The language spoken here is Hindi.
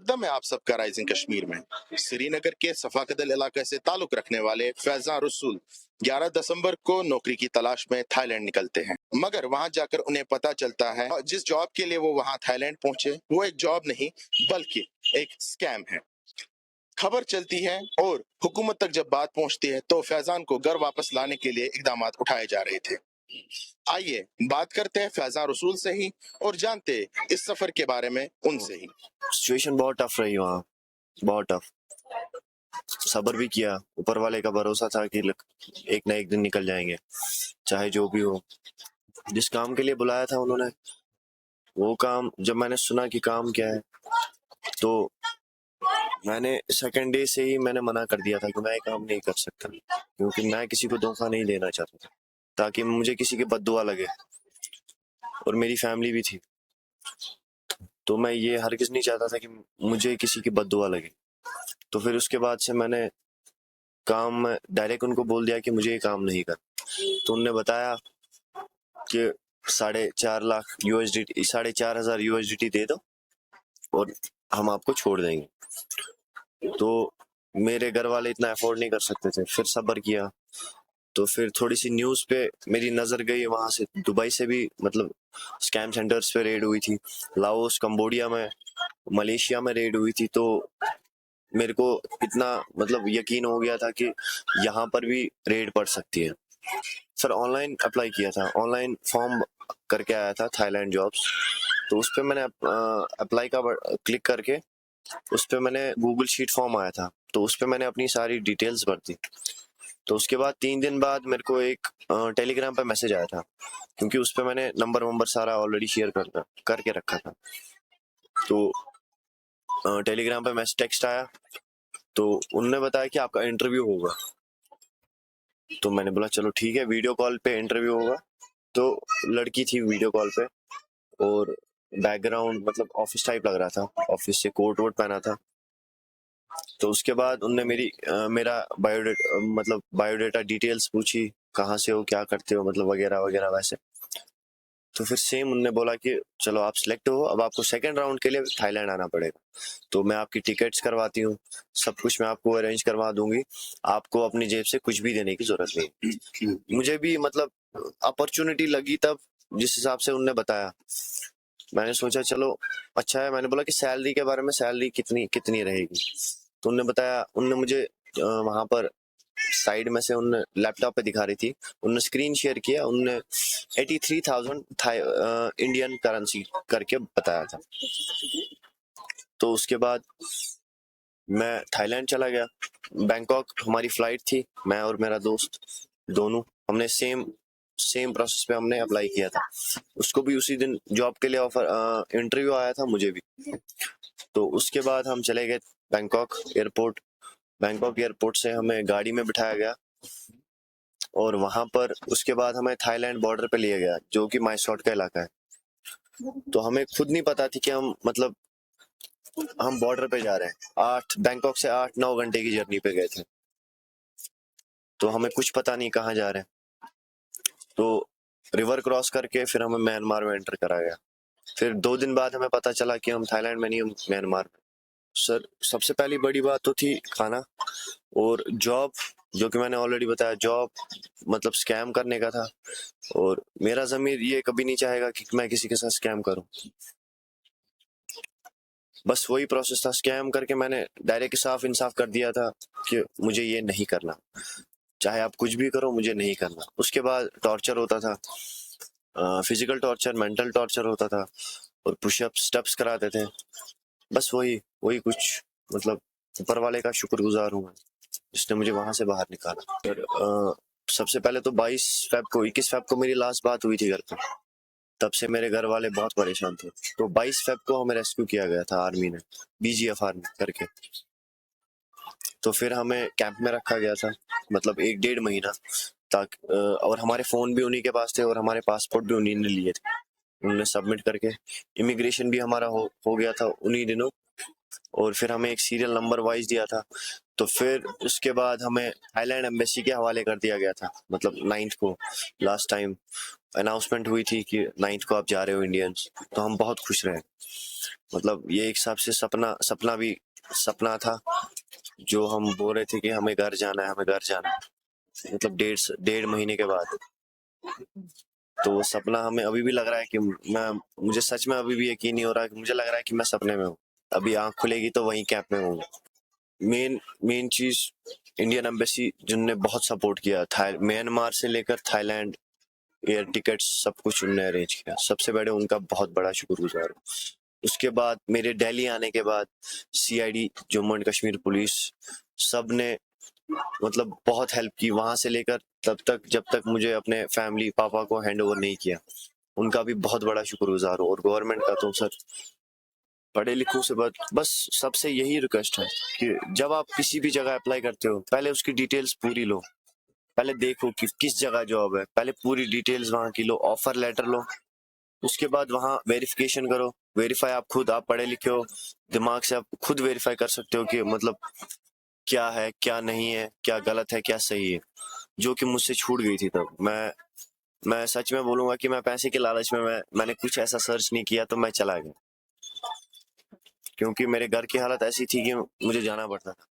मुकदम है आप सबका राइजिंग कश्मीर में। श्रीनगर के सफाकदल इलाके से ताल्लुक रखने वाले फैजान रसूल 11 दिसंबर को नौकरी की तलाश में थाईलैंड निकलते हैं, मगर वहां जाकर उन्हें पता चलता है जिस जॉब के लिए वो वहां थाईलैंड पहुंचे वो एक जॉब नहीं बल्कि एक स्कैम है। खबर चलती है और हुकूमत तक जब बात पहुंचती है तो फैजान को घर वापस लाने के लिए इकदाम उठाए जा रहे थे। आइए बात करते हैं फैजान रसूल से ही और जानते हैं इस सफर के बारे में उनसे ही। सिचुएशन बहुत टफ रही वहाँ, बहुत टफ। सब्र भी किया, ऊपर वाले का भरोसा था कि एक ना एक दिन निकल जाएंगे, चाहे जो भी हो। जिस काम के लिए बुलाया था उन्होंने, वो काम जब मैंने सुना कि काम क्या है, तो मैंने सेकंड डे से ही मैंने मना कर दिया था कि मैं ये काम नहीं कर सकता, क्योंकि मैं किसी को धोखा नहीं देना चाहता था ताकि मुझे किसी की बद्दुआ लगे, और मेरी फैमिली भी थी, तो मैं ये हरगिज़ नहीं चाहता था कि मुझे किसी की बद्दुआ लगे। तो फिर उसके बाद से मैंने काम डायरेक्ट उनको बोल दिया कि मुझे ये काम नहीं कर। तो उनने बताया कि 4,500 USDT दे दो और हम आपको छोड़ देंगे। तो मेरे घर वाले इतना अफोर्ड नहीं कर सकते थे। फिर सब्र किया, तो फिर थोड़ी सी न्यूज़ पे मेरी नज़र गई, वहाँ से दुबई से भी मतलब स्कैम सेंटर्स पे रेड हुई थी, लाओस, कंबोडिया में, मलेशिया में रेड हुई थी। तो मेरे को इतना मतलब यकीन हो गया था कि यहाँ पर भी रेड पड़ सकती है। सर ऑनलाइन अप्लाई किया था, ऑनलाइन फॉर्म करके आया था थाईलैंड जॉब्स। तो उस पर मैंने अप्लाई का क्लिक करके उस पर मैंने गूगल शीट फॉर्म आया था, तो उस पर मैंने अपनी सारी डिटेल्स भर दी। तो उसके बाद 3 दिन बाद मेरे को एक टेलीग्राम पे मैसेज आया था, क्योंकि उस पर मैंने नंबर सारा ऑलरेडी शेयर करके रखा था। तो टेलीग्राम पे मैसेज टेक्स्ट आया, तो उन्होंने बताया कि आपका इंटरव्यू होगा। तो मैंने बोला चलो ठीक है, वीडियो कॉल पे इंटरव्यू होगा। तो लड़की थी वीडियो कॉल पे, और बैकग्राउंड मतलब ऑफिस टाइप लग रहा था, ऑफिस से कोट वोट पहना था। तो उसके बाद उनने मेरा बायोडेटा डिटेल्स पूछी, कहाँ से हो, क्या करते हो, मतलब वगैरह वगैरह वैसे। तो फिर सेम उनने बोला कि चलो आप सिलेक्ट हो, अब आपको सेकंड राउंड के लिए थाईलैंड आना पड़ेगा। तो मैं आपकी टिकट्स करवाती हूँ, सब कुछ मैं आपको अरेंज करवा दूंगी, आपको अपनी जेब से कुछ भी देने की जरूरत नहीं। मुझे भी मतलब अपॉर्चुनिटी लगी तब, जिस हिसाब से उनने बताया, मैंने सोचा चलो अच्छा है। मैंने बोला कि सैलरी के बारे में, सैलरी कितनी कितनी रहेगी। तो उनने बताया, उनने मुझे वहां पर साइड में से उनने लैपटॉप पे दिखा रही थी, उनने स्क्रीन शेयर किया, उनने 83,000 इंडियन करेंसी करके बताया था। तो उसके बाद मैं थाईलैंड चला गया, बैंकॉक हमारी फ्लाइट थी। मैं और मेरा दोस्त दोनों हमने सेम प्रोसेस पे हमने अप्लाई किया था। उसको भी उसी दिन जॉब के लिए ऑफर इंटरव्यू आया था, मुझे भी। तो उसके बाद हम चले गए बैंकॉक एयरपोर्ट। बैंकॉक एयरपोर्ट से हमें गाड़ी में बिठाया गया, और वहां पर उसके बाद हमें थाईलैंड बॉर्डर पे लिया गया, जो कि माइसॉट का इलाका है। तो हमें खुद नहीं पता थी कि हम बॉर्डर पे जा रहे हैं। बैंकॉक से 8-9 घंटे की जर्नी पे गए थे, तो हमें कुछ पता नहीं कहाँ जा रहे हैं। तो रिवर क्रॉस करके फिर हमें म्यांमार में एंटर करा गया। फिर 2 दिन बाद हमें पता चला कि हम थाईलैंड में नहीं, हम म्यांमार में। सर सबसे पहली बड़ी बात तो थी खाना और जॉब, जो कि मैंने ऑलरेडी बताया, जॉब मतलब स्कैम करने का था, और मेरा ज़मीर ये कभी नहीं चाहेगा कि मैं किसी के साथ स्कैम करूं। बस वही प्रोसेस था, स्कैम करके मैंने डायरेक्ट साफ इंसाफ कर दिया था कि मुझे ये नहीं करना, चाहे आप कुछ भी करो, मुझे नहीं करना। उसके बाद टॉर्चर होता था, फिजिकल टॉर्चर, मेंटल टॉर्चर होता था, और पुशअप स्टेप्स कराते थे। बस वही वही कुछ, मतलब ऊपर वाले का शुक्रगुजार हूँ मैं, जिसने मुझे वहां से बाहर निकाला। और सबसे पहले तो 21 फेब को मेरी लास्ट बात हुई थी घर पे। तब से मेरे घर वाले बहुत परेशान थे। तो 22 फेब को हमें रेस्क्यू किया गया था आर्मी ने, BGF आर्मी करके। तो फिर हमें कैंप में रखा गया था, मतलब 1-1.5 महीना, ताकि और हमारे फोन भी उन्हीं के पास थे, और हमारे पासपोर्ट भी उन्हीं ने लिए थे। उन्होंने सबमिट करके इमिग्रेशन भी हमारा हो गया था उन्हीं दिनों, और फिर हमें एक सीरियल नंबर वाइज दिया था। तो फिर उसके बाद हमें थाईलैंड एम्बेसी के हवाले कर दिया गया था, मतलब 9th को लास्ट टाइम। अनाउंसमेंट हुई थी कि 9th को आप जा रहे हो इंडियंस, तो हम बहुत खुश रहे। मतलब ये एक हिसाब से सपना भी सपना था, जो हम बोल रहे थे कि हमें घर जाना है, हमें घर जाना है, मतलब डेढ़ महीने के बाद। तो वो सपना हमें अभी भी लग रहा है कि मुझे सच में अभी भी यकीन नहीं हो रहा है कि मुझे लग रहा है कि मैं सपने में हूँ। अभी आंख खुलेगी तो वहीं कैंप में हूँ। मेन मेन चीज इंडियन एम्बेसी जिनने बहुत सपोर्ट किया, म्यांमार से लेकर थाईलैंड, एयर टिकट सब कुछ उनने अरेंज किया, सबसे बड़े उनका बहुत बड़ा शुक्रगुजार हूँ। उसके बाद मेरे दिल्ली आने के बाद CID Jammu and Kashmir police सब ने मतलब बहुत हेल्प की, वहां से लेकर तब तक जब तक मुझे अपने फैमिली पापा को हैंड ओवर नहीं किया, उनका भी बहुत बड़ा शुक्रगुजार हूँ। और गवर्नमेंट का तो सर, पढ़े लिखों से बस सबसे यही रिक्वेस्ट है कि जब आप किसी भी जगह अप्लाई करते हो, पहले उसकी डिटेल्स पूरी लो, पहले देखो कि किस जगह जॉब है, पहले पूरी डिटेल्स वहां की लो, ऑफर लेटर लो, उसके बाद वहां वेरिफिकेशन करो। वेरीफाई आप खुद, आप पढ़े लिखे हो, दिमाग से आप खुद वेरीफाई कर सकते हो कि मतलब क्या है क्या नहीं है, क्या गलत है क्या सही है, जो कि मुझसे छूट गई थी तब। मैं सच में बोलूंगा कि मैं पैसे के लालच में मैंने कुछ ऐसा सर्च नहीं किया, तो मैं चला गया, क्योंकि मेरे घर की हालत ऐसी थी कि मुझे जाना पड़ता था।